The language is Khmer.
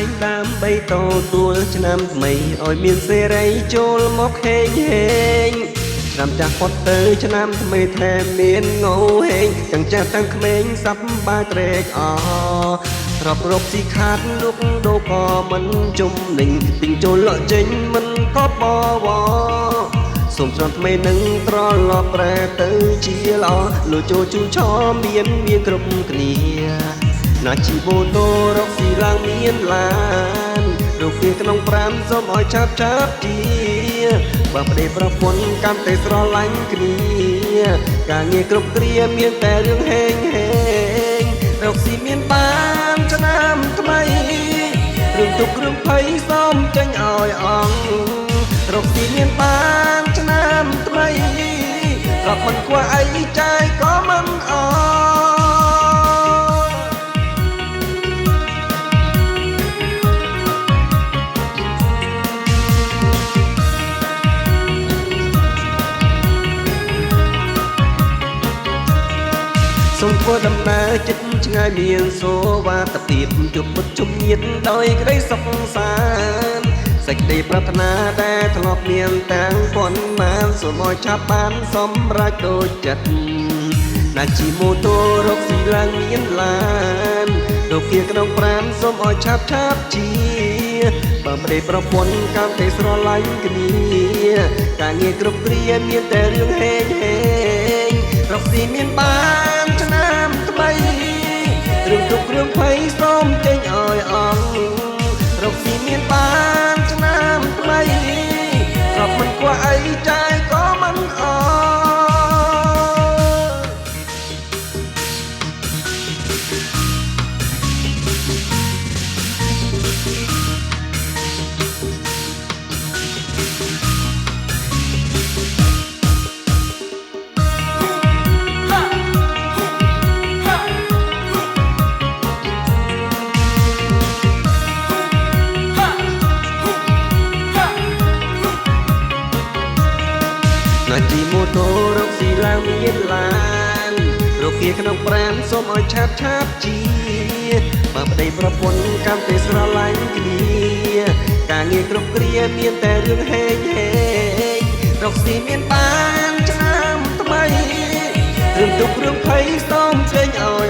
ងដើមបីតទួលឆ្នាំថ្មីឲ្យមានសេរីចូលមកហេងហេងឆ្នាំចាស់ផុតទៅឆ្នាំថ្មីថែមមានងោហេងទាំងចាស់ទាំងក្មេងសប្បាយត្រេកអររាប់រកស៊ីខាតលុកដូរក៏មិនជំនិញទិញចូលលក់ចេញមិនក៏បវសូមស្រន់ថ្មីនឹងត្រឡប់ប្រែទៅជាល្អលុយចូលជូឆមានគ្រប់គ្នាណាជីបូតូរកស៊ីឡើងមានឡានរូបវាក្នុង5សូមឲ្យឆាប់ជាបើប្តីប្រពន្ធកាន់តែស្រឡាញ់គ្នាការងារគ្រប់គ្រាមានតែរឿងហេងហេងរកស៊ីមានបានឆ្នាំថ្មីរឿងទុករឿងភ័យសូមចេញឲ្យអង្គរកស៊ីមានបានឆ្នាំថ្មីរាប់មិនខ្វះអីចាយក៏មិនអសូមធ្វើដំណើរចិត្តឆ្ងាយមានសូវ៉ាតភាពជួបមុខជុំញាតដោយក្តីសុខសាន្តសេចក្តីប្រាថ្នាដែលធ្លាប់មានតាំងប៉ុន្មានសូមឲ្យឆាប់បានសម្រេចដូចចិត្តណាជីម៉ូតូរកស៊ីឡើងមានឡានរូបវាក្នុង5សូមឲ្យឆាប់ជាបើប្តីប្រពន្ធកាន់តែស្រឡាញ់គ្នាការងារគ្រប់គ្រាមានតែរឿងហេងហេងរកស៊ីមានបានឆ្នាំថ្មីរឿងទុករឿងភ័យសូមចេញឲ្យអង្គរកស៊ីមានបានឆ្នាំថ្មីរាប់មិនខ្វះអីចាយក៏មិនអណាជីម៉ូតូរកស៊ីឡើងមានឡានរកវាក្នុង5សូមឲ្យឆាប់ជាបើប្តីប្រពន្ធកាន់តែស្រឡាញ់គ្នាការងារគ្រប់គ្រាមានតែរឿងហេងហេងរកស៊ីមានបានឆ្នាំថ្មីរឿងទុករឿងភ័យសូមចេញឲ្យ